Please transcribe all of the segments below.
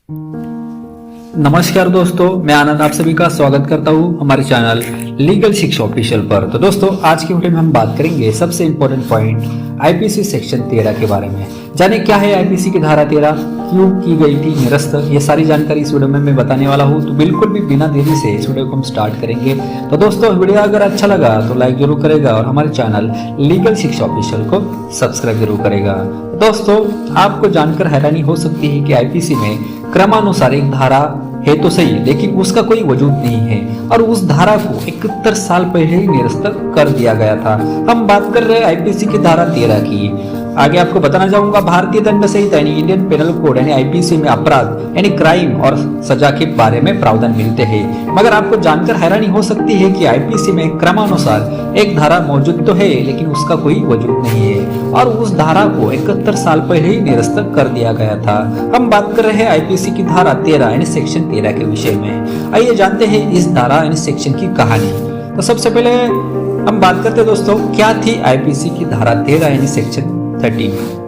नमस्कार दोस्तों, मैं आनंद आप सभी का स्वागत करता हूं हमारे चैनल लीगल शिक्षा ऑफिशियल पर। तो दोस्तों, आज की वीडियो में हम बात करेंगे सबसे इंपॉर्टेंट पॉइंट आईपीसी सेक्शन 13 के बारे में। जाने क्या है आईपीसी की धारा 13, क्यों की गई थी निरस्त, ये सारी जानकारी इस वीडियो में मैं बताने वाला हूं। तो बिल्कुल भी बिना देरी से इस वीडियो को हम स्टार्ट करेंगे। तो दोस्तों, वीडियो अगर अच्छा लगा तो लाइक जरूर करेगा और हमारे चैनल लीगल शिक्षा ऑफिशियल को सब्सक्राइब जरूर करेगा। दोस्तों, आपको जानकर हैरानी हो सकती है कि आईपीसी में क्रमानुसार एक धारा है तो सही, लेकिन उसका कोई वजूद नहीं है और उस धारा को 71 साल पहले ही निरस्त कर दिया गया था। हम बात कर रहे हैं आईपीसी की धारा 13 की। आगे आपको बताना चाहूंगा, भारतीय दंड संहिता यानी इंडियन पेनल कोड यानी आईपीसी में अपराध यानी क्राइम और सजा के बारे में प्रावधान मिलते हैं। मगर आपको जानकर हैरानी हो सकती है कि आईपीसी में क्रमानुसार एक धारा मौजूद तो है, लेकिन उसका कोई वजूद नहीं है और उस धारा को 71 साल पहले ही निरस्त कर दिया गया था। हम बात कर रहे हैं आईपीसी की धारा 13 यानी सेक्शन 13 के विषय में। आइए जानते हैं इस धारा यानी सेक्शन की कहानी। तो सबसे पहले हम बात करते हैं दोस्तों, क्या थी आईपीसी की धारा 13 यानी सेक्शन 13।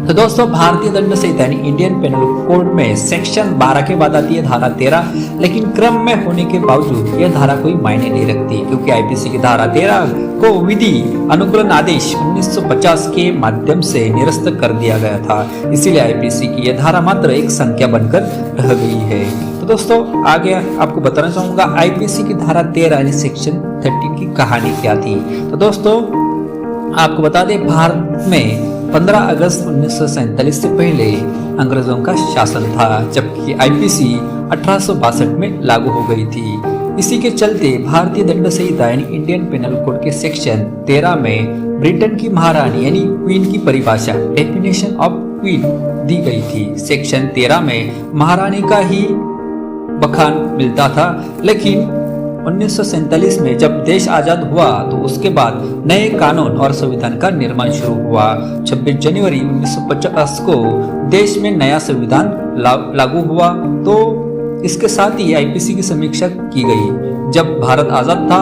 तो दोस्तों, भारतीय दंड संहिता यानी इंडियन पेनल कोड में सेक्शन 12 के बाद आती है धारा 13, लेकिन क्रम में होने के बावजूद यह धारा कोई मायने नहीं रखती, क्योंकि आईपीसी की धारा 13 को विधि अनुकूलन आदेश 1950 के माध्यम से निरस्त कर दिया गया था। इसीलिए आईपीसी की यह धारा मात्र एक संख्या बनकर रह गई है। तो दोस्तों, आगे आपको बताना चाहूंगा आईपीसी की धारा 13 यानी सेक्शन 13 की कहानी क्या थी। तो दोस्तों, आपको बता दें, भारत में 15 अगस्त 1947 से पहले अंग्रेजों का शासन था, जबकि आईपीसी 1862 में लागू हो गई थी। इसी के चलते भारतीय दंड संहिता यानी इंडियन पेनल कोड के सेक्शन 13 में ब्रिटेन की महारानी यानी क्वीन की परिभाषा डेफिनेशन ऑफ क्वीन दी गई थी। सेक्शन 13 में महारानी का ही बखान मिलता था, लेकिन 1947 में जब देश आजाद हुआ तो उसके बाद नए कानून और संविधान का निर्माण शुरू हुआ। 26 जनवरी 1950 को देश में नया संविधान लागू हुआ। तो इसके साथ ही आईपीसी की समीक्षा की गई। जब भारत आजाद था,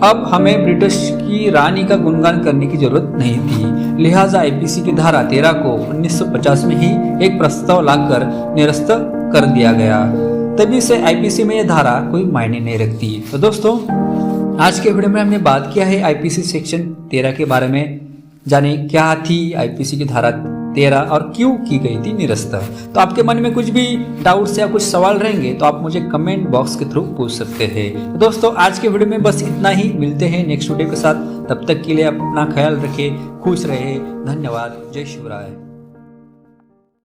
अब हमें ब्रिटिश की रानी का गुणगान करने की जरूरत नहीं थी, लिहाजा आईपीसी की धारा 13 को 1950 में ही एक प्रस्ताव लाकर निरस्त कर दिया गया। तभी से आईपीसी में यह धारा कोई मायने नहीं रखती। तो दोस्तों, आज के वीडियो में हमने बात किया है आईपीसी सेक्शन 13 के बारे में। जाने क्या थी आईपीसी की धारा 13 और क्यों की गई थी निरस्त। तो आपके मन में कुछ भी डाउट्स या कुछ सवाल रहेंगे तो आप मुझे कमेंट बॉक्स के थ्रू पूछ सकते हैं। तो दोस्तों, आज के वीडियो में बस इतना ही। मिलते हैं नेक्स्ट वीडियो के साथ। तब तक के लिए अपना ख्याल रखें, खुश रहे। धन्यवाद। जय शिवराय।